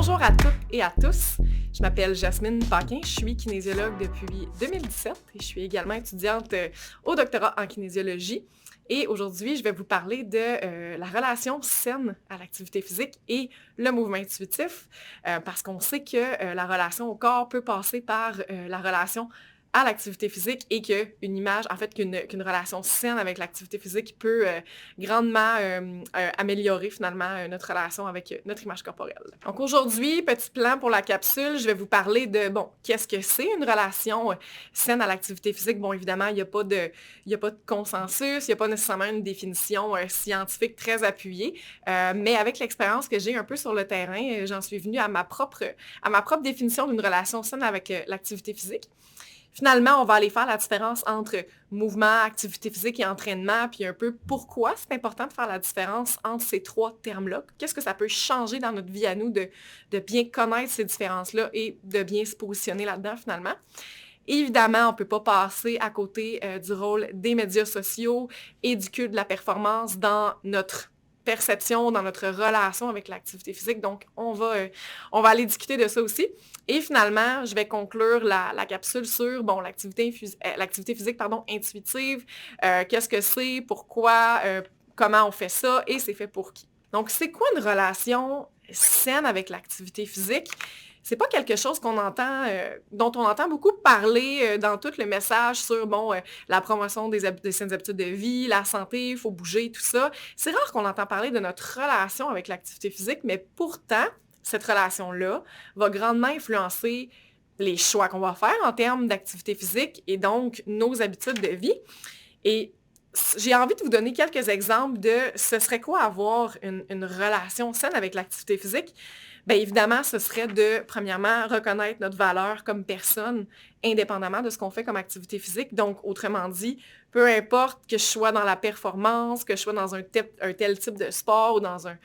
Bonjour à toutes et à tous. Je m'appelle Jasmine Paquin, je suis kinésiologue depuis 2017 et je suis également étudiante au doctorat en kinésiologie. Et aujourd'hui, je vais vous parler de la relation saine à l'activité physique et le mouvement intuitif, parce qu'on sait que la relation au corps peut passer par la relation à l'activité physique et qu'une image, en fait, qu'une relation saine avec l'activité physique peut grandement améliorer finalement notre relation avec notre image corporelle. Donc aujourd'hui, petit plan pour la capsule, je vais vous parler de, qu'est-ce que c'est une relation saine à l'activité physique? Bon, évidemment, il n'y a pas de consensus, il n'y a pas nécessairement une définition scientifique très appuyée, mais avec l'expérience que j'ai un peu sur le terrain, j'en suis venue à ma propre définition d'une relation saine avec l'activité physique. Finalement, on va aller faire la différence entre mouvement, activité physique et entraînement, puis un peu pourquoi c'est important de faire la différence entre ces trois termes-là. Qu'est-ce que ça peut changer dans notre vie à nous de bien connaître ces différences-là et de bien se positionner là-dedans finalement. Évidemment, on ne peut pas passer à côté du rôle des médias sociaux et du culte de la performance dans notre perception, dans notre relation avec l'activité physique. Donc, on va aller discuter de ça aussi. Et finalement, je vais conclure la capsule sur l'activité physique intuitive. Qu'est-ce que c'est, pourquoi, comment on fait ça et c'est fait pour qui. Donc, c'est quoi une relation saine avec l'activité physique? C'est pas quelque chose dont on entend beaucoup parler dans tout le message sur, la promotion des saines habitudes de vie, la santé, il faut bouger, tout ça. C'est rare qu'on entend parler de notre relation avec l'activité physique, mais pourtant, cette relation-là va grandement influencer les choix qu'on va faire en termes d'activité physique et donc nos habitudes de vie. Et j'ai envie de vous donner quelques exemples de ce serait quoi avoir une relation saine avec l'activité physique. Bien évidemment, ce serait de, premièrement, reconnaître notre valeur comme personne, indépendamment de ce qu'on fait comme activité physique. Donc, autrement dit, peu importe que je sois dans la performance, que je sois dans un tel type de sport ou dans un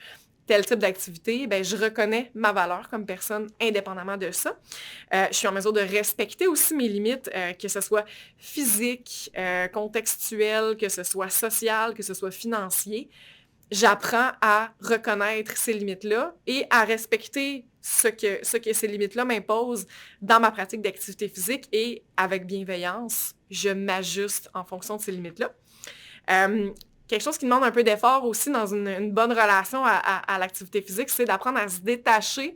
tel type d'activité, bien, je reconnais ma valeur comme personne indépendamment de ça. Je suis en mesure de respecter aussi mes limites, que ce soit physique, contextuel, que ce soit social, que ce soit financier. J'apprends à reconnaître ces limites-là et à respecter ce que ces limites-là m'imposent dans ma pratique d'activité physique et avec bienveillance, je m'ajuste en fonction de ces limites-là. Quelque chose qui demande un peu d'effort aussi dans une bonne relation à l'activité physique, c'est d'apprendre à se détacher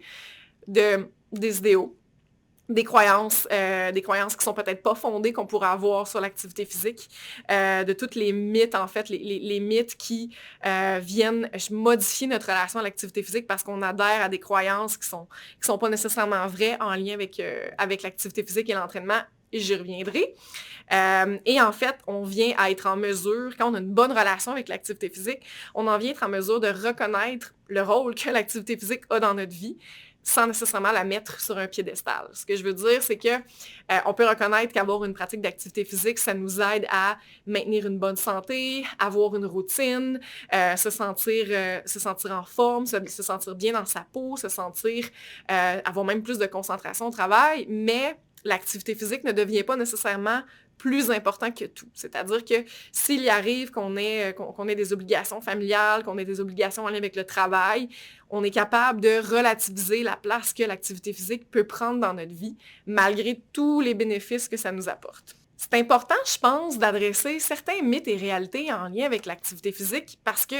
des idéaux, des croyances qui sont peut-être pas fondées qu'on pourrait avoir sur l'activité physique, de toutes les mythes, en fait, les mythes qui viennent modifier notre relation à l'activité physique parce qu'on adhère à des croyances qui sont pas nécessairement vraies en lien avec l'activité physique et l'entraînement. Et j'y reviendrai. Et en fait, on vient à être en mesure, quand on a une bonne relation avec l'activité physique, on en vient à être en mesure de reconnaître le rôle que l'activité physique a dans notre vie, sans nécessairement la mettre sur un piédestal. Ce que je veux dire, c'est que on peut reconnaître qu'avoir une pratique d'activité physique, ça nous aide à maintenir une bonne santé, avoir une routine, se sentir en forme, se sentir bien dans sa peau, avoir même plus de concentration au travail, mais l'activité physique ne devient pas nécessairement plus important que tout. C'est-à-dire que s'il y arrive qu'on ait des obligations familiales, qu'on ait des obligations en lien avec le travail, on est capable de relativiser la place que l'activité physique peut prendre dans notre vie, malgré tous les bénéfices que ça nous apporte. C'est important, je pense, d'adresser certains mythes et réalités en lien avec l'activité physique parce que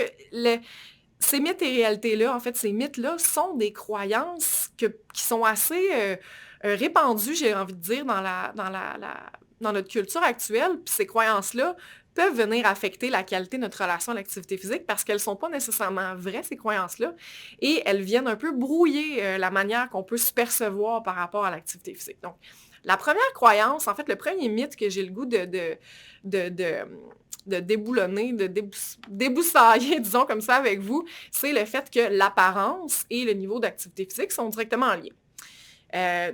ces mythes et réalités-là, en fait, ces mythes-là sont des croyances qui sont assez répandues, j'ai envie de dire, dans notre culture actuelle. Puis ces croyances-là peuvent venir affecter la qualité de notre relation à l'activité physique parce qu'elles ne sont pas nécessairement vraies, ces croyances-là, et elles viennent un peu brouiller la manière qu'on peut se percevoir par rapport à l'activité physique. Donc, la première croyance, en fait, le premier mythe que j'ai le goût de déboulonner, de déboussailler, disons comme ça avec vous, c'est le fait que l'apparence et le niveau d'activité physique sont directement en lien.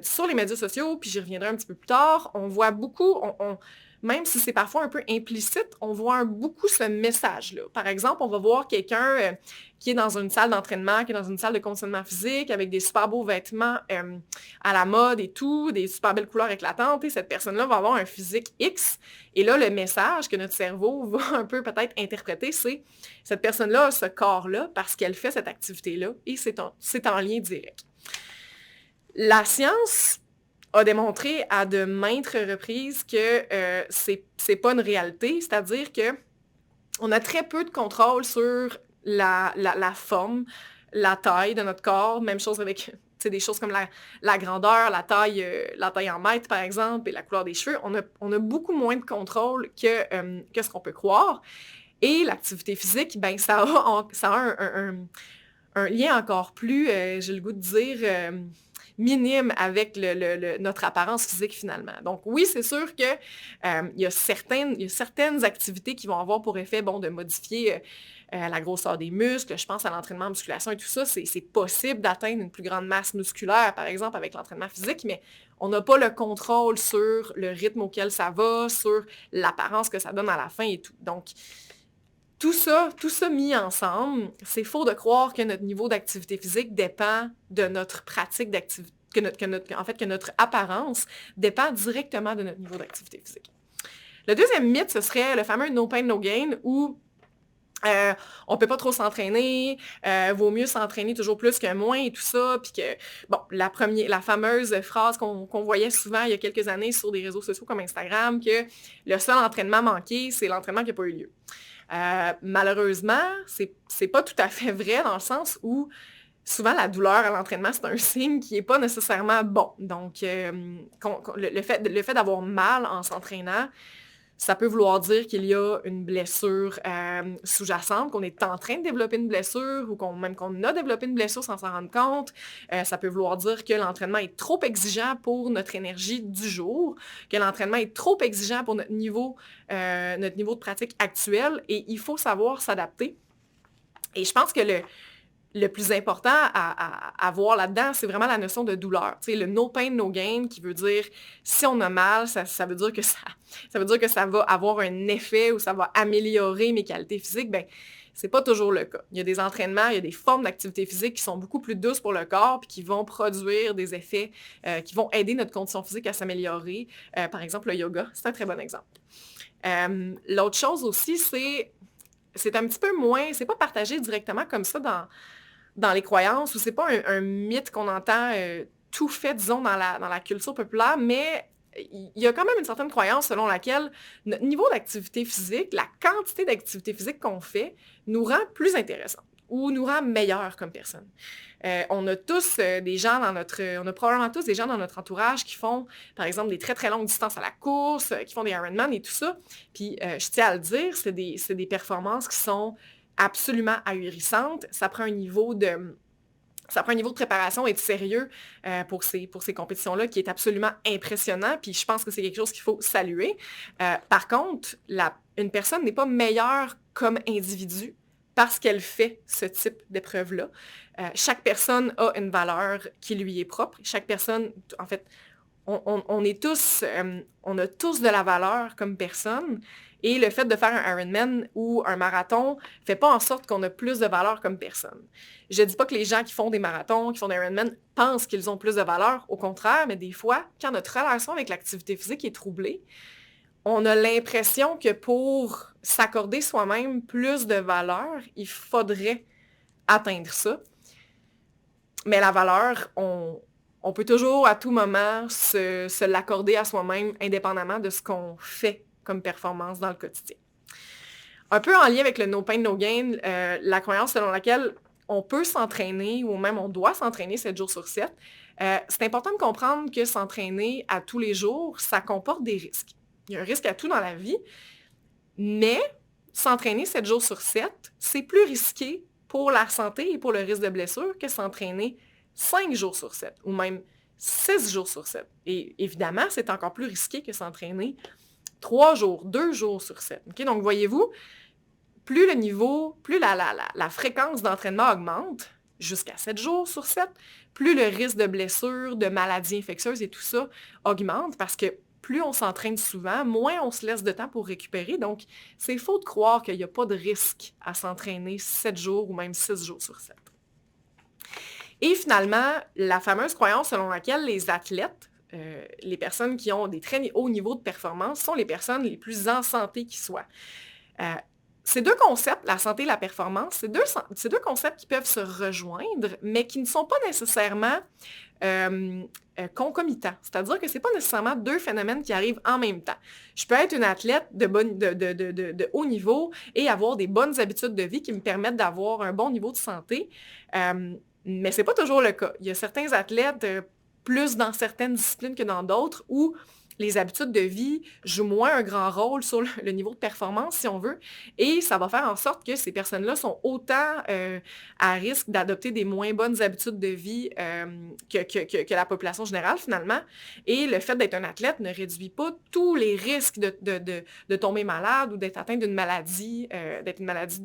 Sur les médias sociaux, puis j'y reviendrai un petit peu plus tard, on voit beaucoup, même si c'est parfois un peu implicite, on voit beaucoup ce message-là. Par exemple, on va voir quelqu'un qui est dans une salle d'entraînement, qui est dans une salle de conditionnement physique, avec des super beaux vêtements à la mode et tout, des super belles couleurs éclatantes, et cette personne-là va avoir un physique X. Et là, le message que notre cerveau va un peu peut-être interpréter, c'est cette personne-là a ce corps-là parce qu'elle fait cette activité-là, et c'est en lien direct. La science a démontré à de maintes reprises que c'est pas une réalité, c'est-à-dire que on a très peu de contrôle sur la forme, la taille de notre corps, même chose avec des choses comme la grandeur, la taille en mètres, par exemple, et la couleur des cheveux. On a beaucoup moins de contrôle que ce qu'on peut croire. Et l'activité physique, ben ça a un lien encore plus, j'ai le goût de dire, minime avec notre apparence physique finalement. Donc oui, c'est sûr que il y a certaines activités qui vont avoir pour effet de modifier la grosseur des muscles. Je pense à l'entraînement en musculation et tout ça. C'est possible d'atteindre une plus grande masse musculaire, par exemple, avec l'entraînement physique, mais on n'a pas le contrôle sur le rythme auquel ça va, sur l'apparence que ça donne à la fin et tout. Donc, tout ça mis ensemble, c'est faux de croire que notre niveau d'activité physique dépend de notre pratique d'activité, que notre apparence dépend directement de notre niveau d'activité physique. Le deuxième mythe, ce serait le fameux no pain, no gain, où on ne peut pas trop s'entraîner, vaut mieux s'entraîner toujours plus que moins et tout ça, puis que, bon, la fameuse phrase qu'on voyait souvent il y a quelques années sur des réseaux sociaux comme Instagram, que le seul entraînement manqué, c'est l'entraînement qui n'a pas eu lieu. Malheureusement, c'est pas tout à fait vrai dans le sens où souvent la douleur à l'entraînement, c'est un signe qui n'est pas nécessairement bon. Donc, le fait d'avoir mal en s'entraînant, ça peut vouloir dire qu'il y a une blessure sous-jacente, qu'on est en train de développer une blessure ou qu'on a développé une blessure sans s'en rendre compte. Ça peut vouloir dire que l'entraînement est trop exigeant pour notre énergie du jour, que l'entraînement est trop exigeant pour notre niveau de pratique actuel et il faut savoir s'adapter. Et je pense que le plus important à voir là-dedans, c'est vraiment la notion de douleur. Tu sais, le no pain, no gain, qui veut dire si on a mal, ça veut dire que ça va avoir un effet ou ça va améliorer mes qualités physiques. Ben, c'est pas toujours le cas. Il y a des entraînements, il y a des formes d'activité physique qui sont beaucoup plus douces pour le corps puis qui vont produire des effets qui vont aider notre condition physique à s'améliorer. Par exemple, le yoga, c'est un très bon exemple. L'autre chose aussi, c'est un petit peu moins, c'est pas partagé directement comme ça dans les croyances, ou c'est pas un mythe qu'on entend tout fait, disons, dans la culture populaire, mais il y a quand même une certaine croyance selon laquelle notre niveau d'activité physique, la quantité d'activité physique qu'on fait, nous rend plus intéressants ou nous rend meilleurs comme personne. On a probablement tous des gens dans notre entourage qui font, par exemple, des très, très longues distances à la course, qui font des Ironman et tout ça. Puis, je tiens à le dire, c'est des performances qui sont absolument ahurissantes. Ça prend un niveau de préparation et de sérieux pour ces compétitions-là qui est absolument impressionnant. Puis je pense que c'est quelque chose qu'il faut saluer. Par contre, une personne n'est pas meilleure comme individu parce qu'elle fait ce type d'épreuve-là. Chaque personne a une valeur qui lui est propre. Chaque personne, en fait, on a tous de la valeur comme personne. Et le fait de faire un Ironman ou un marathon ne fait pas en sorte qu'on a plus de valeur comme personne. Je ne dis pas que les gens qui font des marathons, qui font des Ironman, pensent qu'ils ont plus de valeur. Au contraire, mais des fois, quand notre relation avec l'activité physique est troublée, on a l'impression que pour s'accorder soi-même plus de valeur, il faudrait atteindre ça. Mais la valeur, on peut toujours à tout moment se l'accorder à soi-même indépendamment de ce qu'on fait comme performance dans le quotidien. Un peu en lien avec le no pain, no gain, la croyance selon laquelle on peut s'entraîner ou même on doit s'entraîner 7 jours sur 7, c'est important de comprendre que s'entraîner à tous les jours, ça comporte des risques. Il y a un risque à tout dans la vie, mais s'entraîner 7 jours sur 7, c'est plus risqué pour la santé et pour le risque de blessure que s'entraîner 5 jours sur 7 ou même 6 jours sur 7. Et évidemment, c'est encore plus risqué que s'entraîner 3 jours, 2 jours sur 7. Okay? Donc, voyez-vous, plus la fréquence d'entraînement augmente, jusqu'à 7 jours sur 7, plus le risque de blessures, de maladies infectieuses et tout ça augmente parce que plus on s'entraîne souvent, moins on se laisse de temps pour récupérer. Donc, c'est faux de croire qu'il n'y a pas de risque à s'entraîner 7 jours ou même 6 jours sur 7. Et finalement, la fameuse croyance selon laquelle les athlètes, les personnes qui ont des très hauts niveaux de performance sont les personnes les plus en santé qui soient. Ces deux concepts, la santé et la performance, c'est deux concepts qui peuvent se rejoindre, mais qui ne sont pas nécessairement concomitants. C'est-à-dire que c'est pas nécessairement deux phénomènes qui arrivent en même temps. Je peux être une athlète de haut niveau et avoir des bonnes habitudes de vie qui me permettent d'avoir un bon niveau de santé, mais c'est pas toujours le cas. Il y a certains athlètes, plus dans certaines disciplines que dans d'autres, où les habitudes de vie jouent moins un grand rôle sur le niveau de performance, si on veut, et ça va faire en sorte que ces personnes-là sont autant à risque d'adopter des moins bonnes habitudes de vie que la population générale, finalement. Et le fait d'être un athlète ne réduit pas tous les risques de tomber malade ou d'être atteint d'une maladie, d'être une maladie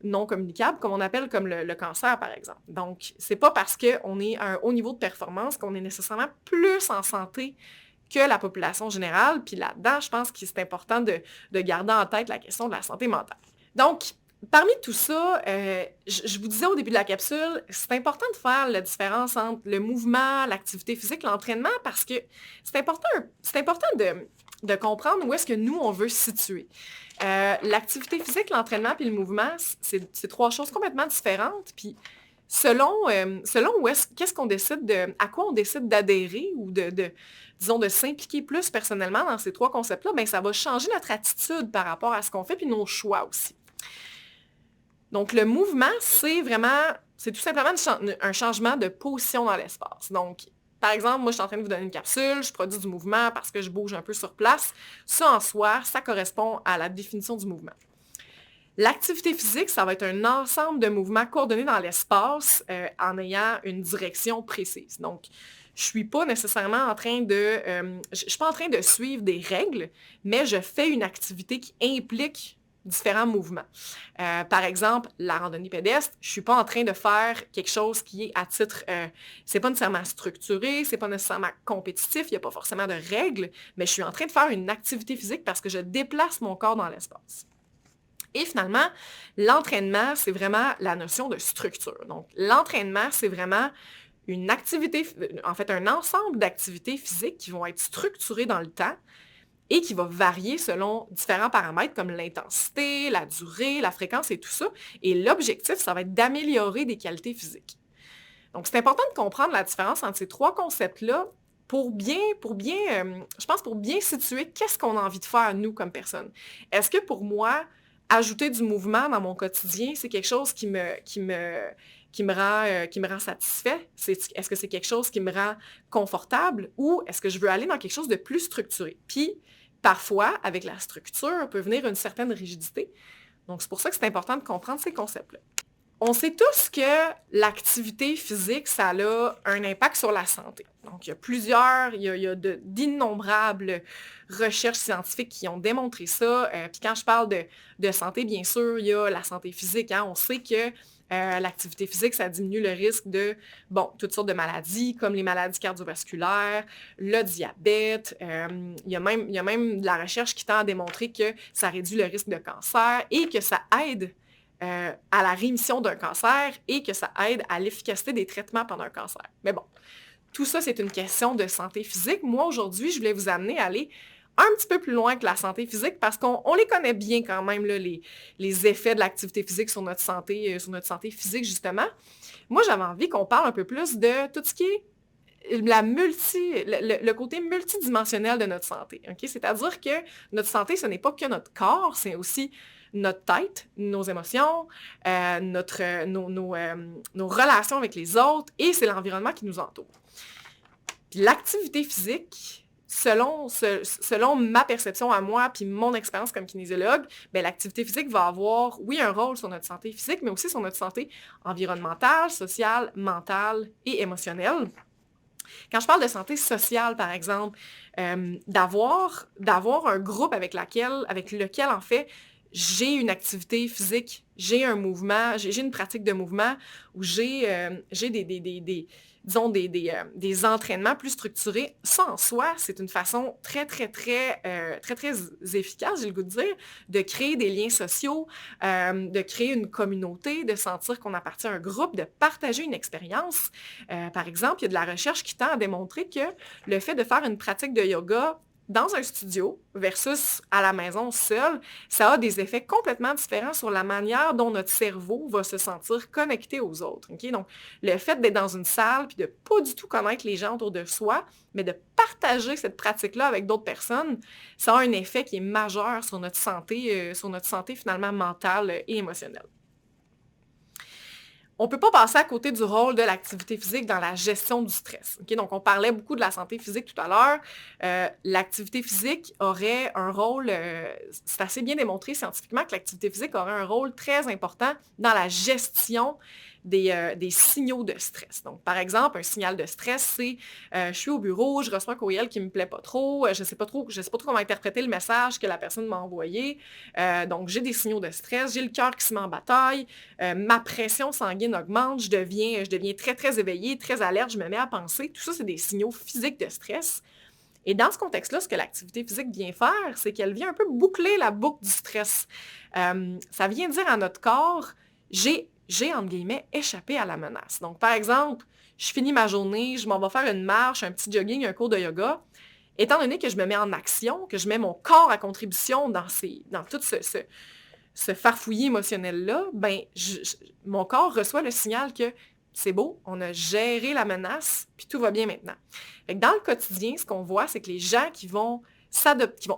non communicable, comme on appelle comme le cancer, par exemple. Donc, c'est pas parce qu'on est à un haut niveau de performance qu'on est nécessairement plus en santé que la population générale. Puis là-dedans, je pense que c'est important de garder en tête la question de la santé mentale. Donc, parmi tout ça, je vous disais au début de la capsule, c'est important de faire la différence entre le mouvement, l'activité physique, l'entraînement, parce que c'est important de comprendre où est-ce que nous, on veut se situer. L'activité physique, l'entraînement puis le mouvement, c'est trois choses complètement différentes. Puis selon qu'est-ce qu'on décide à quoi on décide d'adhérer ou disons, de s'impliquer plus personnellement dans ces trois concepts-là, bien, ça va changer notre attitude par rapport à ce qu'on fait puis nos choix aussi. Donc, le mouvement, c'est tout simplement un changement de position dans l'espace. Donc, par exemple, moi, je suis en train de vous donner une capsule, je produis du mouvement parce que je bouge un peu sur place. Ça, en soi, ça correspond à la définition du mouvement. L'activité physique, ça va être un ensemble de mouvements coordonnés dans l'espace en ayant une direction précise. Donc, je ne suis pas nécessairement en train je suis pas en train de suivre des règles, mais je fais une activité qui implique différents mouvements. Par exemple, la randonnée pédestre, je ne suis pas en train de faire quelque chose qui est à titre... c'est pas nécessairement structuré, c'est pas nécessairement compétitif, il n'y a pas forcément de règles, mais je suis en train de faire une activité physique parce que je déplace mon corps dans l'espace. Et finalement, l'entraînement, c'est vraiment la notion de structure. Donc, l'entraînement, c'est vraiment une activité, en fait, un ensemble d'activités physiques qui vont être structurées dans le temps et qui va varier selon différents paramètres comme l'intensité, la durée, la fréquence et tout ça. Et l'objectif, ça va être d'améliorer des qualités physiques. Donc, c'est important de comprendre la différence entre ces trois concepts-là pour bien situer qu'est-ce qu'on a envie de faire, nous, comme personne. Est-ce que pour moi, ajouter du mouvement dans mon quotidien, c'est quelque chose qui me rend satisfait? Est-ce que c'est quelque chose qui me rend confortable ou est-ce que je veux aller dans quelque chose de plus structuré? Puis, parfois, avec la structure, peut venir une certaine rigidité. Donc, c'est pour ça que c'est important de comprendre ces concepts-là. On sait tous que l'activité physique, ça a un impact sur la santé. Donc, il y a d'innombrables recherches scientifiques qui ont démontré ça. Puis quand je parle de santé, bien sûr, il y a la santé physique. On sait que l'activité physique, ça diminue le risque de, toutes sortes de maladies, comme les maladies cardiovasculaires, le diabète. Il y a même de la recherche qui tend à démontrer que ça réduit le risque de cancer et que ça aide à la rémission d'un cancer et que ça aide à l'efficacité des traitements pendant un cancer. Mais bon, tout ça, c'est une question de santé physique. Moi, aujourd'hui, je voulais vous amener à aller un petit peu plus loin que la santé physique parce qu'on les connaît bien quand même, là, les effets de l'activité physique sur notre santé physique, justement. Moi, j'avais envie qu'on parle un peu plus de tout ce qui est le côté multidimensionnel de notre santé. Okay? C'est-à-dire que notre santé, ce n'est pas que notre corps, c'est aussi notre tête, nos émotions, nos relations avec les autres et c'est l'environnement qui nous entoure. Puis l'activité physique, selon ma perception à moi puis mon expérience comme kinésiologue, bien, l'activité physique va avoir, oui, un rôle sur notre santé physique, mais aussi sur notre santé environnementale, sociale, mentale et émotionnelle. Quand je parle de santé sociale, par exemple, d'avoir un groupe avec lequel, en fait, j'ai une activité physique, j'ai un mouvement, j'ai une pratique de mouvement où j'ai des entraînements plus structurés. Ça, en soi, c'est une façon très, très, très, très, très efficace, j'ai le goût de dire, de créer des liens sociaux, de créer une communauté, de sentir qu'on appartient à un groupe, de partager une expérience. Par exemple, il y a de la recherche qui tend à démontrer que le fait de faire une pratique de yoga dans un studio versus à la maison seul, ça a des effets complètement différents sur la manière dont notre cerveau va se sentir connecté aux autres. OK? Donc, le fait d'être dans une salle puis de pas du tout connaître les gens autour de soi, mais de partager cette pratique-là avec d'autres personnes, ça a un effet qui est majeur sur notre santé finalement mentale et émotionnelle. On ne peut pas passer à côté du rôle de l'activité physique dans la gestion du stress. Okay? Donc, on parlait beaucoup de la santé physique tout à l'heure. L'activité physique aurait un rôle, c'est assez bien démontré scientifiquement que l'activité physique aurait un rôle très important dans la gestion des signaux de stress. Donc, par exemple, un signal de stress, c'est je suis au bureau, je reçois un courriel qui ne me plaît pas trop, je ne sais pas trop comment interpréter le message que la personne m'a envoyé. Donc, j'ai des signaux de stress, j'ai le cœur qui se met en bataille, ma pression sanguine augmente, je deviens très, très éveillée, très alerte, je me mets à penser. Tout ça, c'est des signaux physiques de stress. Et dans ce contexte-là, ce que l'activité physique vient faire, c'est qu'elle vient un peu boucler la boucle du stress. Ça vient dire à notre corps, j'ai, entre guillemets, échappé à la menace. Donc, par exemple, je finis ma journée, je m'en vais faire une marche, un petit jogging, un cours de yoga. Étant donné que je me mets en action, que je mets mon corps à contribution dans tout ce farfouillis émotionnel-là, ben, mon corps reçoit le signal que c'est beau, on a géré la menace, puis tout va bien maintenant. Fait que dans le quotidien, ce qu'on voit, c'est que les gens qui vont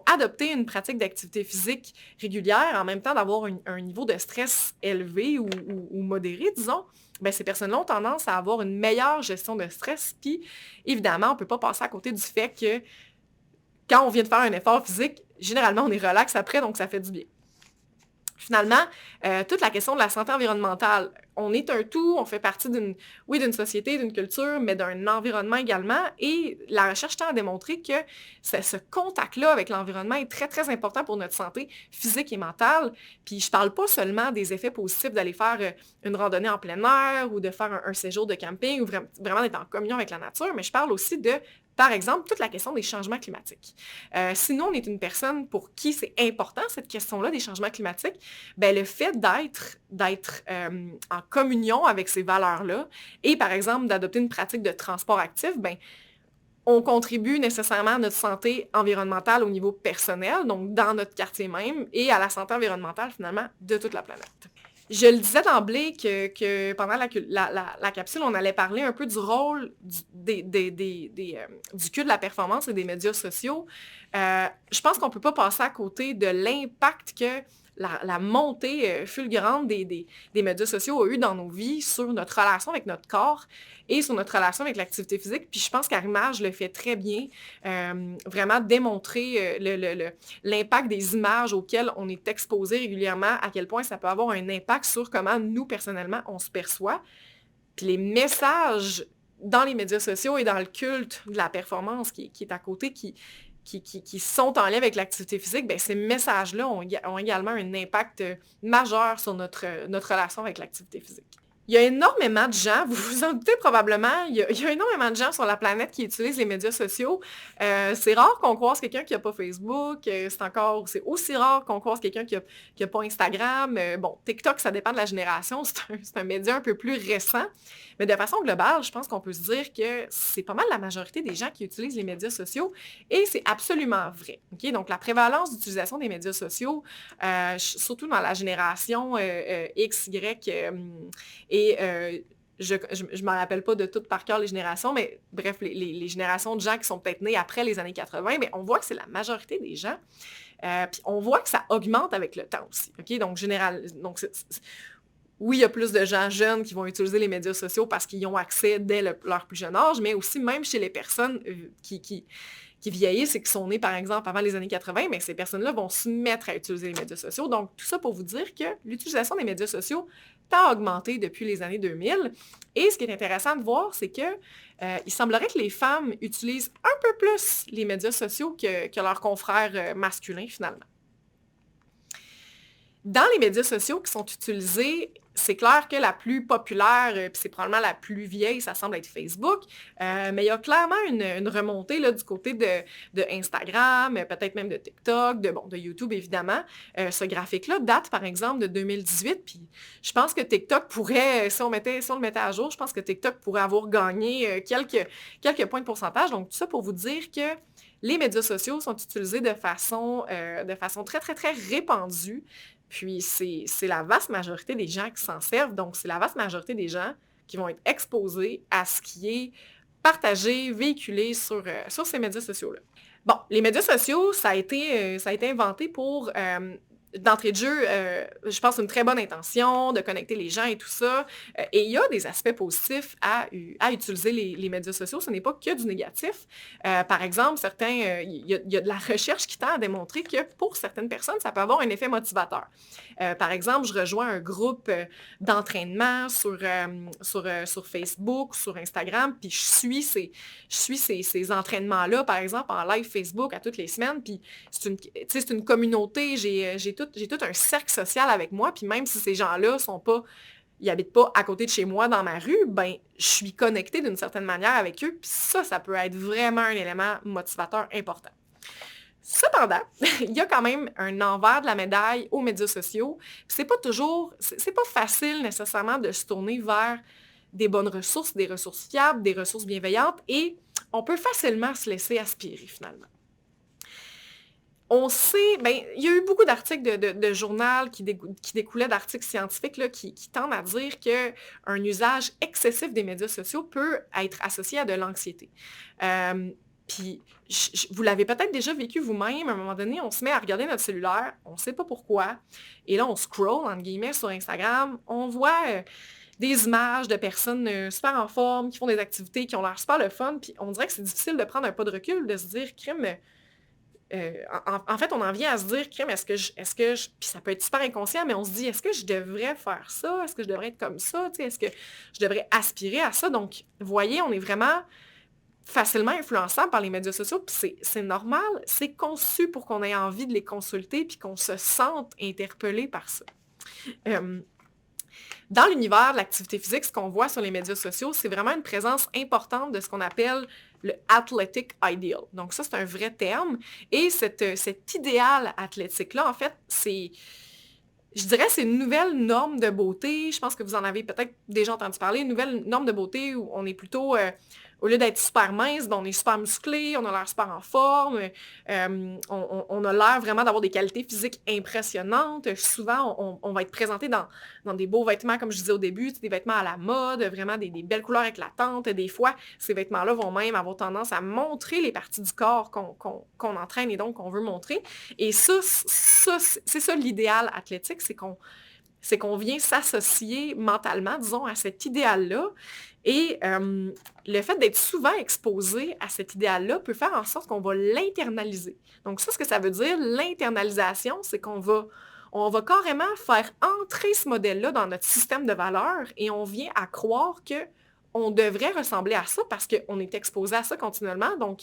adopter une pratique d'activité physique régulière en même temps d'avoir un niveau de stress élevé ou modéré, disons, bien, ces personnes-là ont tendance à avoir une meilleure gestion de stress. Puis, évidemment, on ne peut pas passer à côté du fait que quand on vient de faire un effort physique, généralement, on est relax après, donc ça fait du bien. Finalement, toute la question de la santé environnementale, on est un tout, on fait partie d'une société, d'une culture, mais d'un environnement également. Et la recherche tend à démontrer que ce contact-là avec l'environnement est très, très important pour notre santé physique et mentale. Puis je ne parle pas seulement des effets positifs d'aller faire une randonnée en plein air ou de faire un séjour de camping ou vraiment d'être en communion avec la nature, mais je parle aussi de par exemple, toute la question des changements climatiques. Sinon, on est une personne pour qui c'est important, cette question-là des changements climatiques, bien, le fait d'être en communion avec ces valeurs-là et, par exemple, d'adopter une pratique de transport actif, bien, on contribue nécessairement à notre santé environnementale au niveau personnel, donc dans notre quartier même, et à la santé environnementale, finalement, de toute la planète. Je le disais d'emblée que pendant la capsule, on allait parler un peu du rôle du cul de la performance et des médias sociaux. Je pense qu'on ne peut pas passer à côté de l'impact que la montée fulgurante des médias sociaux a eu dans nos vies sur notre relation avec notre corps et sur notre relation avec l'activité physique. Puis je pense qu'Arrimage le fait très bien, vraiment démontrer l'impact des images auxquelles on est exposé régulièrement, à quel point ça peut avoir un impact sur comment nous, personnellement, on se perçoit. Puis les messages dans les médias sociaux et dans le culte de la performance qui est à côté, qui sont en lien avec l'activité physique, bien, ces messages-là ont également un impact majeur sur notre relation avec l'activité physique. Il y a énormément de gens, vous vous en doutez probablement, il y a énormément de gens sur la planète qui utilisent les médias sociaux. C'est rare qu'on croise quelqu'un qui n'a pas Facebook, c'est aussi rare qu'on croise quelqu'un qui n'a pas Instagram. Bon, TikTok, ça dépend de la génération, c'est un média un peu plus récent. Mais de façon globale, je pense qu'on peut se dire que c'est pas mal la majorité des gens qui utilisent les médias sociaux et c'est absolument vrai. Okay? Donc, la prévalence d'utilisation des médias sociaux, surtout dans la génération X, Y et je ne me rappelle pas de toutes par cœur les générations, mais bref, les générations de gens qui sont peut-être nés après les années 80, mais on voit que c'est la majorité des gens. Puis on voit que ça augmente avec le temps aussi. Okay? Donc, oui, il y a plus de gens jeunes qui vont utiliser les médias sociaux parce qu'ils y ont accès dès leur plus jeune âge, mais aussi même chez les personnes qui vieillissent et qui sont nées, par exemple, avant les années 80, mais ces personnes-là vont se mettre à utiliser les médias sociaux. Donc, tout ça pour vous dire que l'utilisation des médias sociaux tend à augmenter depuis les années 2000. Et ce qui est intéressant de voir, c'est que il semblerait que les femmes utilisent un peu plus les médias sociaux que leurs confrères masculins, finalement. Dans les médias sociaux qui sont utilisés, c'est clair que la plus populaire, puis c'est probablement la plus vieille, ça semble être Facebook, mais il y a clairement une remontée là, du côté de Instagram, peut-être même de TikTok, de YouTube évidemment. Ce graphique-là date par exemple de 2018, puis je pense que TikTok pourrait, si on le mettait à jour, je pense que TikTok pourrait avoir gagné quelques points de pourcentage. Donc tout ça pour vous dire que les médias sociaux sont utilisés de façon très, très, très répandue. Puis c'est la vaste majorité des gens qui s'en servent. Donc, c'est la vaste majorité des gens qui vont être exposés à ce qui est partagé, véhiculé sur ces médias sociaux-là. Bon, les médias sociaux, ça a été inventé pour, d'entrée de jeu, je pense, une très bonne intention de connecter les gens et tout ça. Et il y a des aspects positifs à utiliser les médias sociaux. Ce n'est pas que du négatif. Par exemple, il y a de la recherche qui tend à démontrer que pour certaines personnes, ça peut avoir un effet motivateur. Par exemple, je rejoins un groupe d'entraînement sur Facebook, sur Instagram, puis je suis ces entraînements-là, par exemple, en live Facebook à toutes les semaines, puis c'est une communauté, j'ai tout un cercle social avec moi, puis même si ces gens-là ils n'habitent pas à côté de chez moi dans ma rue, ben je suis connectée d'une certaine manière avec eux, puis ça peut être vraiment un élément motivateur important. Cependant, il y a quand même un envers de la médaille aux médias sociaux. C'est pas facile nécessairement de se tourner vers des bonnes ressources, des ressources fiables, des ressources bienveillantes, et on peut facilement se laisser aspirer finalement. On sait, il y a eu beaucoup d'articles de journal qui découlaient d'articles scientifiques là, qui tendent à dire qu'un usage excessif des médias sociaux peut être associé à de l'anxiété. Puis, vous l'avez peut-être déjà vécu vous-même, à un moment donné, on se met à regarder notre cellulaire, on ne sait pas pourquoi, et là, on scroll, entre guillemets, sur Instagram, on voit des images de personnes super en forme, qui font des activités, qui ont l'air super le fun, puis on dirait que c'est difficile de prendre un pas de recul, de se dire, crime, en fait, on en vient à se dire, crime, puis ça peut être super inconscient, mais on se dit, est-ce que je devrais faire ça? Est-ce que je devrais être comme ça? Est-ce que je devrais aspirer à ça? Donc, vous voyez, on est vraiment facilement influençable par les médias sociaux, puis c'est normal, c'est conçu pour qu'on ait envie de les consulter, puis qu'on se sente interpellé par ça. Dans l'univers de l'activité physique, ce qu'on voit sur les médias sociaux, c'est vraiment une présence importante de ce qu'on appelle le athletic ideal. Donc ça, c'est un vrai terme. Et cet idéal athlétique-là, en fait, je dirais, c'est une nouvelle norme de beauté. Je pense que vous en avez peut-être déjà entendu parler. Une nouvelle norme de beauté où on est plutôt, au lieu d'être super mince, on est super musclé, on a l'air super en forme, on a l'air vraiment d'avoir des qualités physiques impressionnantes. Souvent, on va être présenté dans des beaux vêtements, comme je disais au début, des vêtements à la mode, vraiment des belles couleurs éclatantes. Des fois, ces vêtements-là vont même avoir tendance à montrer les parties du corps qu'on entraîne et donc qu'on veut montrer. Et ça, c'est ça l'idéal athlétique, c'est qu'on vient s'associer mentalement, disons, à cet idéal-là. Et le fait d'être souvent exposé à cet idéal-là peut faire en sorte qu'on va l'internaliser. Donc ça, ce que ça veut dire, l'internalisation, c'est qu'on va carrément faire entrer ce modèle-là dans notre système de valeurs et on vient à croire qu'on devrait ressembler à ça parce qu'on est exposé à ça continuellement. Donc,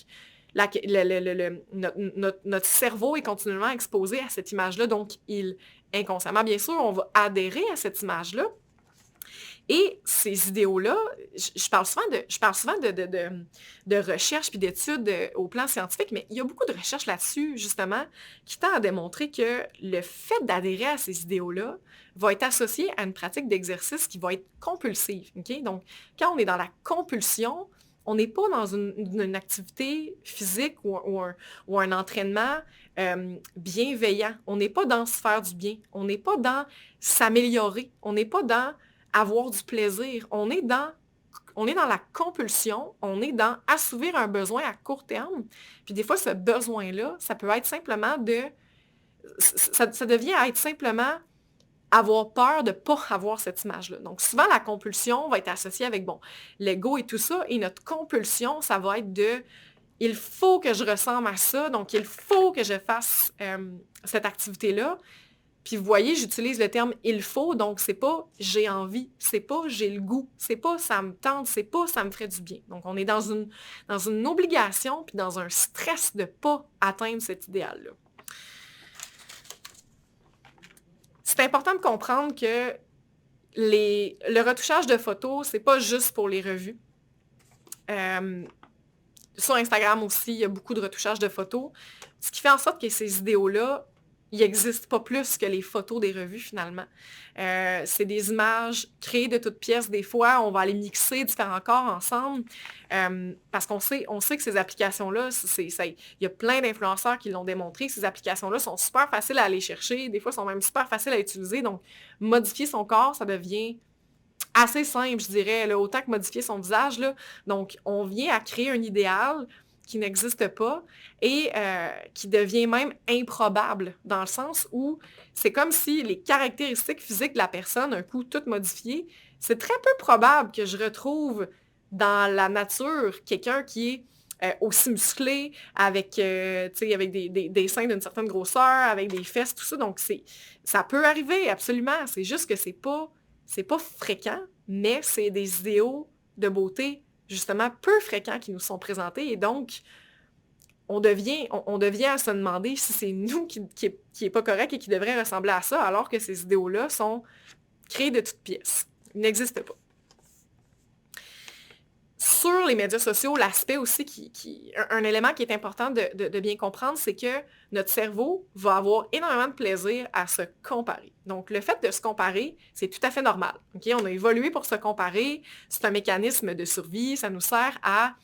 notre cerveau est continuellement exposé à cette image-là. Donc, inconsciemment, bien sûr, on va adhérer à cette image-là. Et ces idéaux-là, je parle souvent de recherche puis d'études au plan scientifique, mais il y a beaucoup de recherches là-dessus, justement, qui tendent à démontrer que le fait d'adhérer à ces idéaux-là va être associé à une pratique d'exercice qui va être compulsive. Okay? Donc, quand on est dans la compulsion, on n'est pas dans une activité physique ou un entraînement bienveillant. On n'est pas dans se faire du bien. On n'est pas dans s'améliorer. On n'est pas dans avoir du plaisir. On est dans la compulsion. On est dans assouvir un besoin à court terme. Puis des fois, ce besoin-là, ça peut être simplement ça devient à être simplement avoir peur de ne pas avoir cette image-là. Donc, souvent, la compulsion va être associée avec, l'ego et tout ça, et notre compulsion, ça va être il faut que je ressemble à ça, donc il faut que je fasse cette activité-là. Puis vous voyez, j'utilise le terme « il faut », donc c'est pas « j'ai envie », c'est pas « j'ai le goût », c'est pas « ça me tente », c'est pas « ça me ferait du bien ». Donc, on est dans une obligation, puis dans un stress de ne pas atteindre cet idéal-là. C'est important de comprendre que le retouchage de photos, c'est pas juste pour les revues. Sur Instagram aussi, il y a beaucoup de retouchage de photos. Ce qui fait en sorte que ces idéaux-là il n'existe pas plus que les photos des revues, finalement. C'est des images créées de toutes pièces. Des fois, on va aller mixer différents corps ensemble parce qu'on sait que ces applications-là, il y a plein d'influenceurs qui l'ont démontré. Ces applications-là sont super faciles à aller chercher. Des fois, sont même super faciles à utiliser. Donc, modifier son corps, ça devient assez simple, je dirais, là, autant que modifier son visage. Là. Donc, on vient à créer un idéal qui n'existe pas et qui devient même improbable, dans le sens où c'est comme si les caractéristiques physiques de la personne, un coup toutes modifiées, c'est très peu probable que je retrouve dans la nature quelqu'un qui est aussi musclé, avec, avec des seins d'une certaine grosseur, avec des fesses, tout ça. Donc, ça peut arriver, absolument. C'est juste que c'est pas fréquent, mais c'est des idéaux de beauté justement peu fréquents qui nous sont présentés. Et donc, on devient à se demander si c'est nous qui est pas correct et qui devrait ressembler à ça, alors que ces idéaux-là sont créés de toutes pièces. Ils n'existent pas. Sur les médias sociaux, l'aspect aussi un élément qui est important de bien comprendre, c'est que notre cerveau va avoir énormément de plaisir à se comparer. Donc, le fait de se comparer, c'est tout à fait normal. Okay? On a évolué pour se comparer. C'est un mécanisme de survie. Ça nous sert à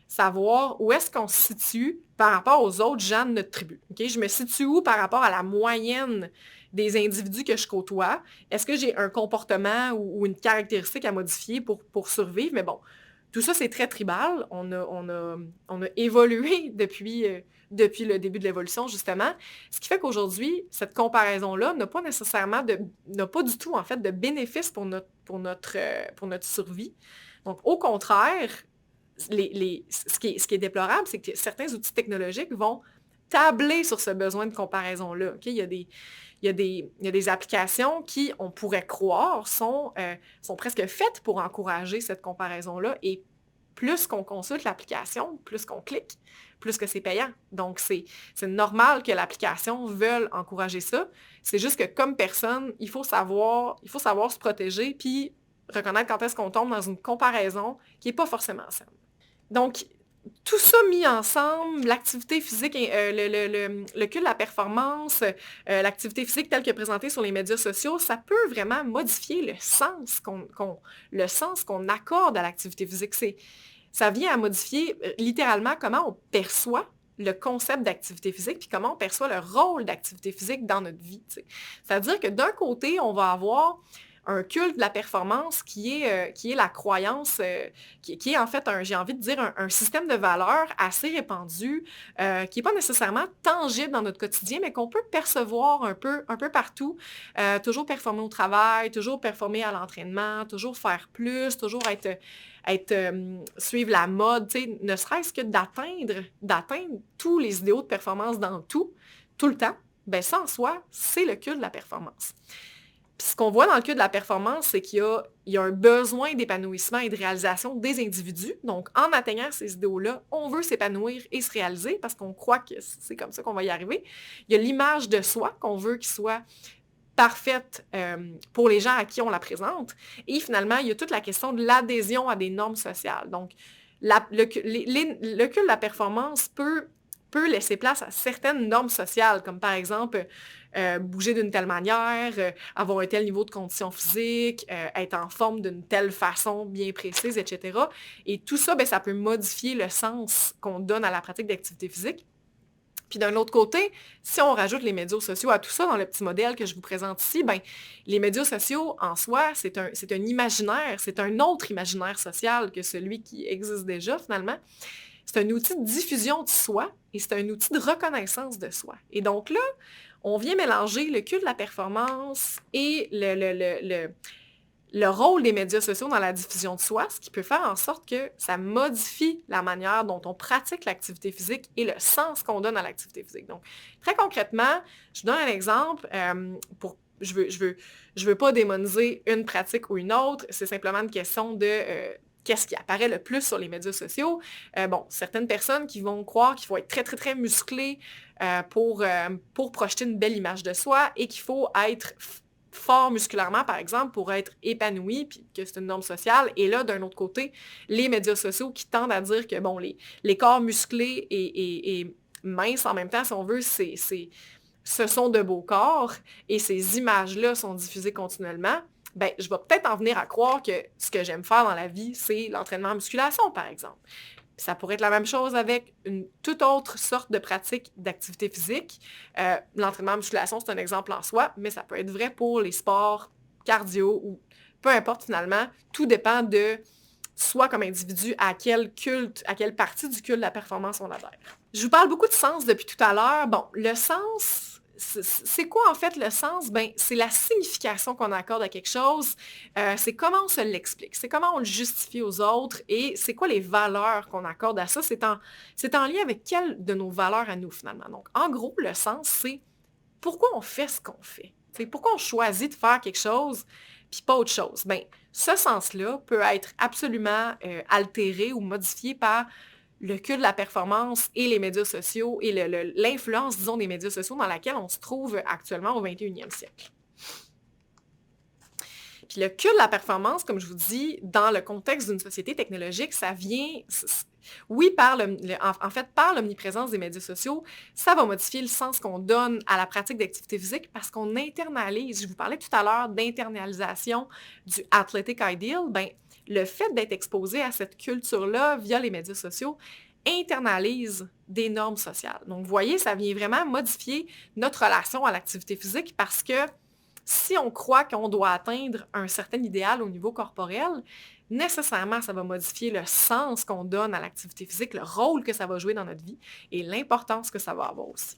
savoir où est-ce qu'on se situe par rapport aux autres gens de notre tribu. Okay? Je me situe où par rapport à la moyenne des individus que je côtoie? Est-ce que j'ai un comportement ou une caractéristique à modifier pour survivre? Mais bon, tout ça, c'est très tribal. On a évolué depuis le début de l'évolution, justement. Ce qui fait qu'aujourd'hui, cette comparaison-là n'a pas du tout, en fait, de bénéfice pour notre survie. Donc, au contraire, ce qui est déplorable, c'est que certains outils technologiques vont tabler sur ce besoin de comparaison-là. Okay? Il y a des applications qui, on pourrait croire, sont presque faites pour encourager cette comparaison-là. Et plus qu'on consulte l'application, plus qu'on clique, plus que c'est payant. Donc, c'est normal que l'application veuille encourager ça. C'est juste que comme personne, il faut savoir se protéger puis reconnaître quand est-ce qu'on tombe dans une comparaison qui n'est pas forcément saine. Donc, tout ça mis ensemble, l'activité physique, le culte de la performance, l'activité physique telle que présentée sur les médias sociaux, ça peut vraiment modifier le sens qu'on accorde à l'activité physique. Ça vient à modifier littéralement comment on perçoit le concept d'activité physique, puis comment on perçoit le rôle d'activité physique dans notre vie. C'est-à-dire que d'un côté, on va avoir un culte de la performance qui est la croyance, qui est en fait, j'ai envie de dire, un système de valeurs assez répandu, qui n'est pas nécessairement tangible dans notre quotidien, mais qu'on peut percevoir un peu partout. Toujours performer au travail, toujours performer à l'entraînement, toujours faire plus, toujours suivre la mode, ne serait-ce que d'atteindre tous les idéaux de performance dans tout le temps, ben ça en soi, c'est le culte de la performance. Puis ce qu'on voit dans le cas de la performance, c'est qu'il y a un besoin d'épanouissement et de réalisation des individus. Donc, en atteignant ces idéaux-là, on veut s'épanouir et se réaliser parce qu'on croit que c'est comme ça qu'on va y arriver. Il y a l'image de soi qu'on veut qu'il soit parfaite pour les gens à qui on la présente. Et finalement, il y a toute la question de l'adhésion à des normes sociales. Donc, le culte de la performance peut laisser place à certaines normes sociales, comme par exemple bouger d'une telle manière, avoir un tel niveau de condition physique, être en forme d'une telle façon bien précise, etc. Et tout ça, ça peut modifier le sens qu'on donne à la pratique d'activité physique. Puis d'un autre côté, si on rajoute les médias sociaux à tout ça dans le petit modèle que je vous présente ici, les médias sociaux, en soi, c'est un imaginaire, c'est un autre imaginaire social que celui qui existe déjà, finalement. C'est un outil de diffusion de soi et c'est un outil de reconnaissance de soi. Et donc là, on vient mélanger le culte de la performance et le rôle des médias sociaux dans la diffusion de soi, ce qui peut faire en sorte que ça modifie la manière dont on pratique l'activité physique et le sens qu'on donne à l'activité physique. Donc, très concrètement, je vous donne un exemple je veux pas démoniser une pratique ou une autre, c'est simplement une question de qu'est-ce qui apparaît le plus sur les médias sociaux. Certaines personnes qui vont croire qu'il faut être très, très, très musclé pour projeter une belle image de soi et qu'il faut être fort musculairement, par exemple, pour être épanoui, puis que c'est une norme sociale. Et là, d'un autre côté, les médias sociaux qui tendent à dire que, les corps musclés et minces en même temps, si on veut, c'est ce sont de beaux corps et ces images-là sont diffusées continuellement, ben, je vais peut-être en venir à croire que ce que j'aime faire dans la vie, c'est l'entraînement en musculation, par exemple. Puis ça pourrait être la même chose avec une toute autre sorte de pratique d'activité physique. L'entraînement en musculation, c'est un exemple en soi, mais ça peut être vrai pour les sports cardio ou peu importe finalement. Tout dépend de soi comme individu, à quel culte, à quelle partie du culte de la performance on adhère. Je vous parle beaucoup de sens depuis tout à l'heure. Bon, le sens, c'est quoi en fait le sens? Ben, c'est la signification qu'on accorde à quelque chose, c'est comment on se l'explique, c'est comment on le justifie aux autres et c'est quoi les valeurs qu'on accorde à ça. C'est en lien avec quelle de nos valeurs à nous finalement. Donc, en gros, le sens, c'est pourquoi on fait ce qu'on fait. C'est pourquoi on choisit de faire quelque chose puis pas autre chose. Ben, ce sens-là peut être absolument altéré ou modifié par le culte de la performance et les médias sociaux et l'influence, disons, des médias sociaux dans laquelle on se trouve actuellement au 21e siècle. Puis le culte de la performance, comme je vous dis, dans le contexte d'une société technologique, ça vient, oui, par par l'omniprésence des médias sociaux, ça va modifier le sens qu'on donne à la pratique d'activité physique parce qu'on internalise. Je vous parlais tout à l'heure d'internalisation du athletic ideal. Ben, le fait d'être exposé à cette culture-là via les médias sociaux internalise des normes sociales. Donc, vous voyez, ça vient vraiment modifier notre relation à l'activité physique parce que si on croit qu'on doit atteindre un certain idéal au niveau corporel, nécessairement, ça va modifier le sens qu'on donne à l'activité physique, le rôle que ça va jouer dans notre vie et l'importance que ça va avoir aussi.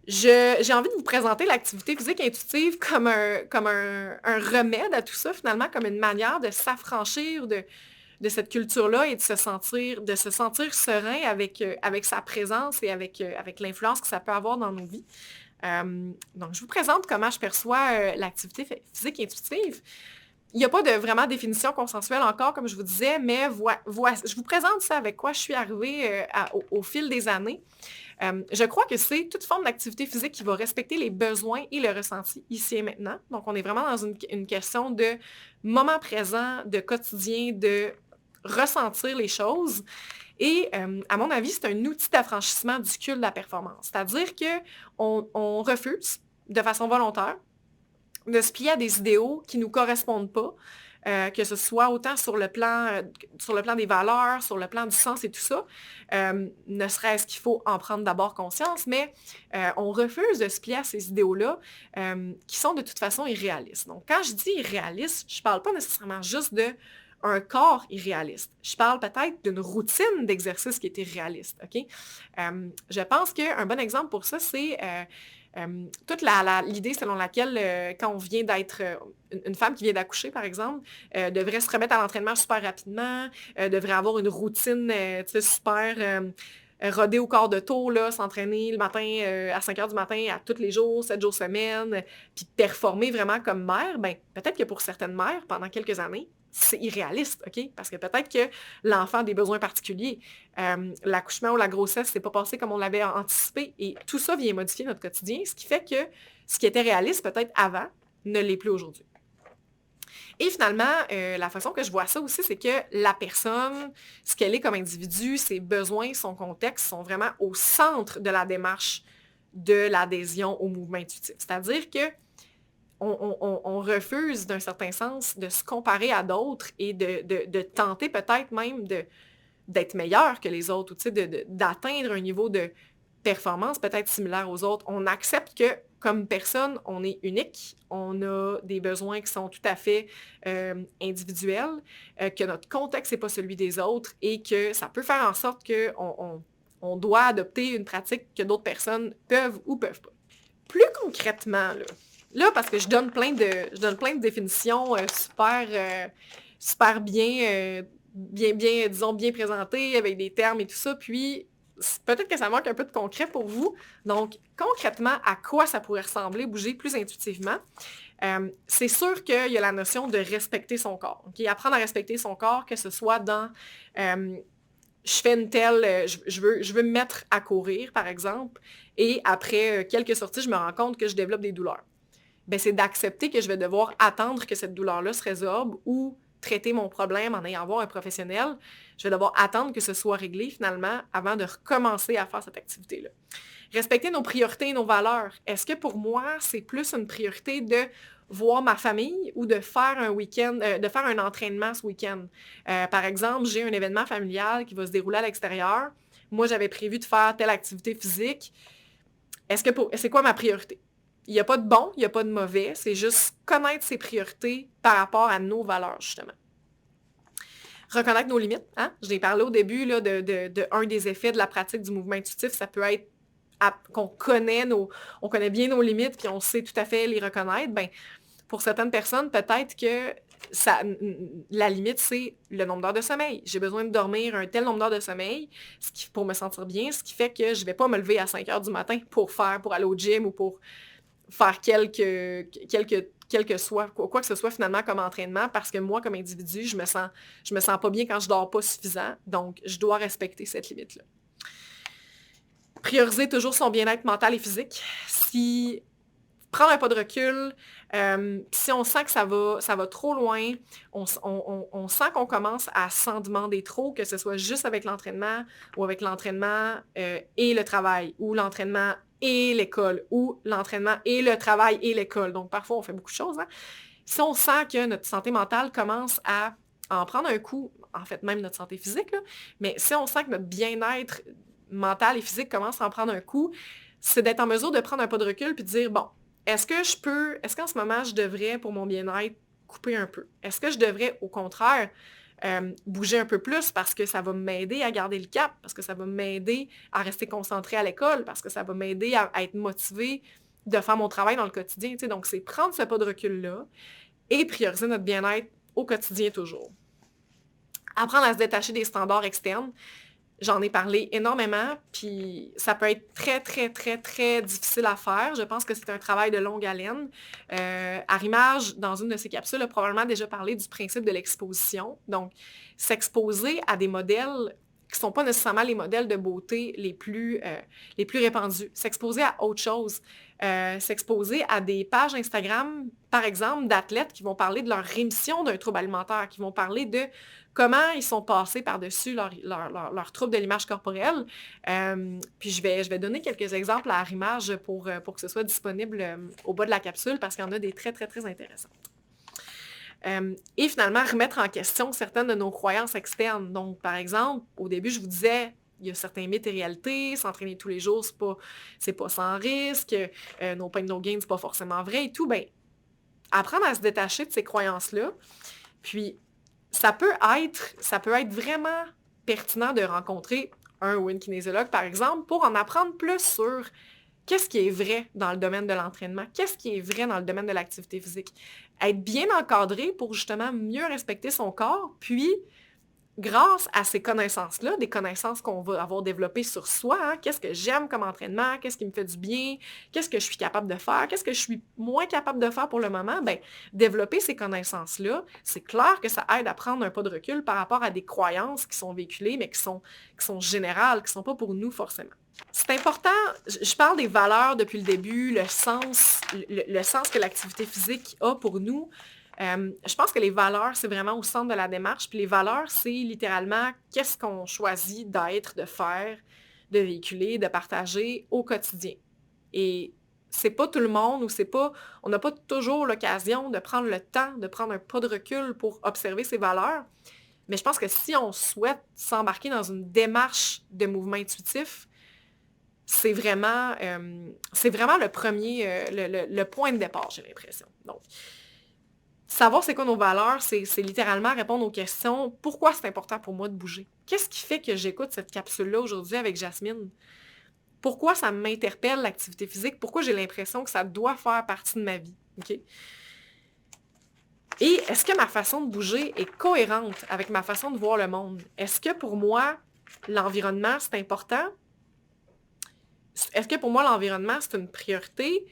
J'ai envie de vous présenter l'activité physique intuitive comme un remède à tout ça, finalement, comme une manière de s'affranchir de cette culture-là et de se sentir serein avec sa présence et avec l'influence que ça peut avoir dans nos vies. Donc, je vous présente comment je perçois l'activité physique intuitive. Il n'y a pas de vraiment définition consensuelle encore, comme je vous disais, mais je vous présente ça avec quoi je suis arrivée au fil des années. Je crois que c'est toute forme d'activité physique qui va respecter les besoins et le ressenti ici et maintenant. Donc, on est vraiment dans une question de moment présent, de quotidien, de ressentir les choses. Et à mon avis, c'est un outil d'affranchissement du culte de la performance. C'est-à-dire qu'on refuse, de façon volontaire, de se plier à des idéaux qui ne nous correspondent pas, que ce soit autant sur le plan des valeurs, sur le plan du sens et tout ça, ne serait-ce qu'il faut en prendre d'abord conscience, mais on refuse de se plier à ces idéaux-là qui sont de toute façon irréalistes. Donc, quand je dis irréaliste, je ne parle pas nécessairement juste un corps irréaliste. Je parle peut-être d'une routine d'exercice qui est irréaliste. OK? Je pense qu'un bon exemple pour ça, c'est toute l'idée selon laquelle, quand on vient d'être une femme qui vient d'accoucher, par exemple, devrait se remettre à l'entraînement super rapidement, devrait avoir une routine super rodée au corps de tour, s'entraîner le matin à 5 heures du matin, à tous les jours, 7 jours semaine, puis performer vraiment comme mère. Ben, peut-être que pour certaines mères, pendant quelques années, c'est irréaliste, OK? Parce que peut-être que l'enfant a des besoins particuliers. L'accouchement ou la grossesse s'est pas passé comme on l'avait anticipé. Et tout ça vient modifier notre quotidien, ce qui fait que ce qui était réaliste peut-être avant ne l'est plus aujourd'hui. Et finalement, la façon que je vois ça aussi, c'est que la personne, ce qu'elle est comme individu, ses besoins, son contexte sont vraiment au centre de la démarche de l'adhésion au mouvement intuitif. C'est-à-dire que on refuse, d'un certain sens, de se comparer à d'autres et de tenter peut-être même d'être meilleur que les autres ou d'atteindre un niveau de performance peut-être similaire aux autres. On accepte que, comme personne, on est unique, on a des besoins qui sont tout à fait individuels, que notre contexte n'est pas celui des autres et que ça peut faire en sorte qu'on doit adopter une pratique que d'autres personnes peuvent ou peuvent pas. Plus concrètement, là, parce que je donne plein de définitions super bien, disons, bien présentées, avec des termes et tout ça, puis peut-être que ça manque un peu de concret pour vous. Donc, concrètement, à quoi ça pourrait ressembler, bouger plus intuitivement? C'est sûr qu'il y a la notion de respecter son corps. Okay? Apprendre à respecter son corps, que ce soit dans... je fais une telle... je veux me mettre à courir, par exemple, et après quelques sorties, je me rends compte que je développe des douleurs. Ben, c'est d'accepter que je vais devoir attendre que cette douleur-là se résorbe ou traiter mon problème en ayant voir un professionnel. Je vais devoir attendre que ce soit réglé finalement avant de recommencer à faire cette activité-là. Respecter nos priorités et nos valeurs. Est-ce que pour moi, c'est plus une priorité de voir ma famille ou de faire un week-end, de faire un entraînement ce week-end? Par exemple, j'ai un événement familial qui va se dérouler à l'extérieur. Moi, j'avais prévu de faire telle activité physique. C'est quoi ma priorité? Il n'y a pas de bon, il n'y a pas de mauvais. C'est juste connaître ses priorités par rapport à nos valeurs, justement. Reconnaître nos limites. Hein? Je l'ai parlé au début là, de un des effets de la pratique du mouvement intuitif. Ça peut être qu'on connaît bien nos limites puis on sait tout à fait les reconnaître. Ben, pour certaines personnes, peut-être que la limite, c'est le nombre d'heures de sommeil. J'ai besoin de dormir un tel nombre d'heures de sommeil pour me sentir bien, ce qui fait que je ne vais pas me lever à 5 heures du matin pour aller au gym ou pour faire quel que soit, quoi que ce soit finalement comme entraînement, parce que moi, comme individu, je me sens pas bien quand je dors pas suffisant, donc je dois respecter cette limite-là. Prioriser toujours son bien-être mental et physique. Prendre un pas de recul, si on sent que ça va trop loin, on sent qu'on commence à s'en demander trop, que ce soit juste avec l'entraînement ou avec l'entraînement et le travail, ou l'entraînement et l'école, ou l'entraînement et le travail et l'école. Donc, parfois, on fait beaucoup de choses. Hein? Si on sent que notre santé mentale commence à en prendre un coup, en fait, même notre santé physique, là, mais si on sent que notre bien-être mental et physique commence à en prendre un coup, c'est d'être en mesure de prendre un pas de recul puis de dire, bon, est-ce qu'en ce moment, je devrais, pour mon bien-être, couper un peu? Est-ce que je devrais, au contraire, bouger un peu plus parce que ça va m'aider à garder le cap, parce que ça va m'aider à rester concentrée à l'école, parce que ça va m'aider à être motivée de faire mon travail dans le quotidien. Tu sais, donc, c'est prendre ce pas de recul-là et prioriser notre bien-être au quotidien toujours. Apprendre à se détacher des standards externes. J'en ai parlé énormément, puis ça peut être très, très, très, très difficile à faire. Je pense que c'est un travail de longue haleine. Arrimage, dans une de ses capsules, a probablement déjà parlé du principe de l'exposition. Donc, s'exposer à des modèles qui ne sont pas nécessairement les modèles de beauté les plus répandus. S'exposer à autre chose. S'exposer à des pages Instagram, par exemple, d'athlètes qui vont parler de leur rémission d'un trouble alimentaire, qui vont parler de comment ils sont passés par-dessus leur trouble de l'image corporelle. Puis je vais donner quelques exemples à Arrimage pour que ce soit disponible au bas de la capsule parce qu'il y en a des très, très, très intéressantes. Et finalement, remettre en question certaines de nos croyances externes. Donc, par exemple, au début, je vous disais, il y a certains mythes et réalités, s'entraîner tous les jours, c'est pas sans risque, no pain, no gain, c'est pas forcément vrai et tout. Ben, apprendre à se détacher de ces croyances-là, puis ça peut être vraiment pertinent de rencontrer un ou une kinésiologue, par exemple, pour en apprendre plus sur qu'est-ce qui est vrai dans le domaine de l'entraînement, qu'est-ce qui est vrai dans le domaine de l'activité physique. Être bien encadré pour justement mieux respecter son corps, puis grâce à ces connaissances-là, des connaissances qu'on va avoir développées sur soi, hein, qu'est-ce que j'aime comme entraînement, qu'est-ce qui me fait du bien, qu'est-ce que je suis capable de faire, qu'est-ce que je suis moins capable de faire pour le moment, bien, développer ces connaissances-là, c'est clair que ça aide à prendre un pas de recul par rapport à des croyances qui sont véhiculées, mais qui sont générales, qui ne sont pas pour nous forcément. C'est important, je parle des valeurs depuis le début, le sens que l'activité physique a pour nous. Je pense que les valeurs, c'est vraiment au centre de la démarche. Puis les valeurs, c'est littéralement qu'est-ce qu'on choisit d'être, de faire, de véhiculer, de partager au quotidien. Et c'est pas tout le monde ou on n'a pas toujours l'occasion de prendre le temps, de prendre un pas de recul pour observer ces valeurs. Mais je pense que si on souhaite s'embarquer dans une démarche de mouvement intuitif, c'est vraiment le premier, le point de départ, j'ai l'impression. Donc, savoir c'est quoi nos valeurs, c'est littéralement répondre aux questions « Pourquoi c'est important pour moi de bouger? Qu'est-ce qui fait que j'écoute cette capsule-là aujourd'hui avec Jasmine? Pourquoi ça m'interpelle l'activité physique? Pourquoi j'ai l'impression que ça doit faire partie de ma vie? Okay? Et est-ce que ma façon de bouger est cohérente avec ma façon de voir le monde? Est-ce que pour moi, l'environnement, c'est important? Est-ce que pour moi, l'environnement, c'est une priorité?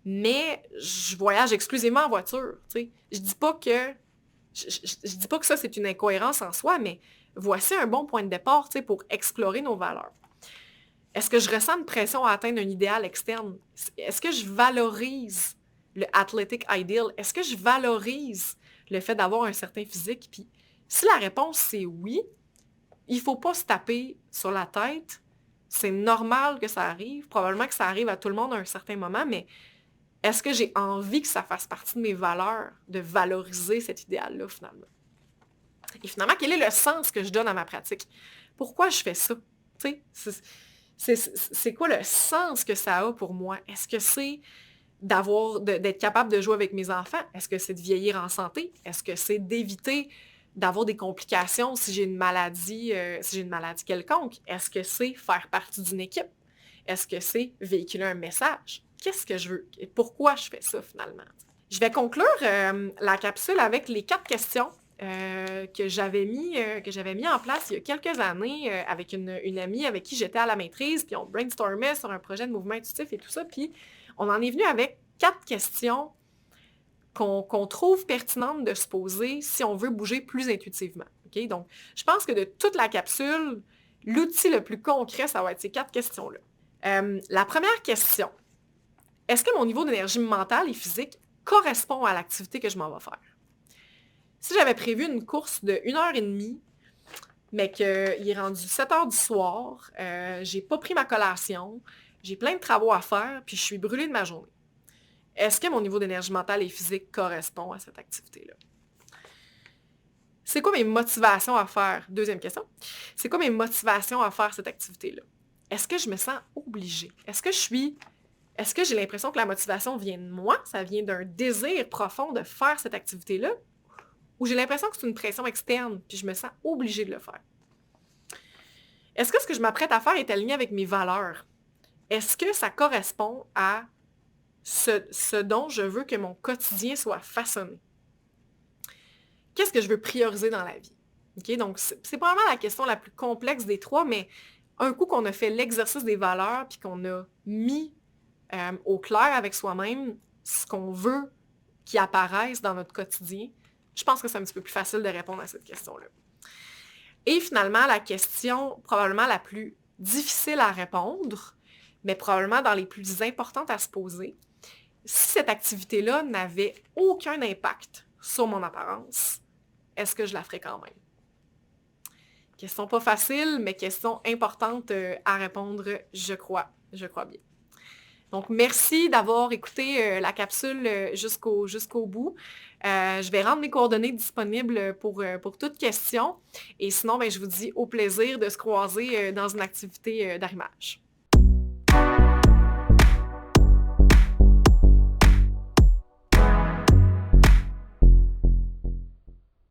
Mais je voyage exclusivement en voiture. T'sais. Je dis pas que ça, c'est une incohérence en soi, mais voici un bon point de départ pour explorer nos valeurs. Est-ce que je ressens une pression à atteindre un idéal externe? Est-ce que je valorise le athletic ideal? Est-ce que je valorise le fait d'avoir un certain physique? Puis si la réponse c'est oui, il ne faut pas se taper sur la tête. C'est normal que ça arrive. Probablement que ça arrive à tout le monde à un certain moment, mais est-ce que j'ai envie que ça fasse partie de mes valeurs, de valoriser cet idéal-là, finalement? Et finalement, quel est le sens que je donne à ma pratique? Pourquoi je fais ça? Tu sais, c'est quoi le sens que ça a pour moi? Est-ce que c'est d'être capable de jouer avec mes enfants? Est-ce que c'est de vieillir en santé? Est-ce que c'est d'éviter d'avoir des complications si j'ai une maladie quelconque? Est-ce que c'est faire partie d'une équipe? Est-ce que c'est véhiculer un message? Qu'est-ce que je veux? Et pourquoi je fais ça finalement? Je vais conclure la capsule avec les 4 questions que j'avais mis en place il y a quelques années avec une amie avec qui j'étais à la maîtrise, puis on brainstormait sur un projet de mouvement intuitif et tout ça, puis on en est venu avec 4 questions qu'on trouve pertinentes de se poser si on veut bouger plus intuitivement. Okay? Donc, je pense que de toute la capsule, l'outil le plus concret, ça va être ces 4 questions-là. La première question, est-ce que mon niveau d'énergie mentale et physique correspond à l'activité que je m'en vais faire? Si j'avais prévu une course de 1h30, mais qu'il est rendu 7h du soir, j'ai pas pris ma collation, j'ai plein de travaux à faire, puis je suis brûlée de ma journée. Est-ce que mon niveau d'énergie mentale et physique correspond à cette activité-là? C'est quoi mes motivations à faire? Deuxième question. C'est quoi mes motivations à faire cette activité-là? Est-ce que je me sens obligée? Est-ce que j'ai l'impression que la motivation vient de moi? Ça vient d'un désir profond de faire cette activité-là? Ou j'ai l'impression que c'est une pression externe, puis je me sens obligée de le faire? Est-ce que ce que je m'apprête à faire est aligné avec mes valeurs? Est-ce que ça correspond à ce dont je veux que mon quotidien soit façonné? Qu'est-ce que je veux prioriser dans la vie? Okay? Donc, c'est probablement la question la plus complexe des 3, mais un coup qu'on a fait l'exercice des valeurs puis qu'on a mis au clair avec soi-même ce qu'on veut qui apparaisse dans notre quotidien, je pense que c'est un petit peu plus facile de répondre à cette question-là. Et finalement, la question probablement la plus difficile à répondre, mais probablement dans les plus importantes à se poser, si cette activité-là n'avait aucun impact sur mon apparence, est-ce que je la ferais quand même? Question pas facile, mais question importante à répondre, je crois bien. Donc, merci d'avoir écouté la capsule jusqu'au bout. Je vais rendre mes coordonnées disponibles pour toute question. Et sinon, je vous dis au plaisir de se croiser dans une activité d'arrimage.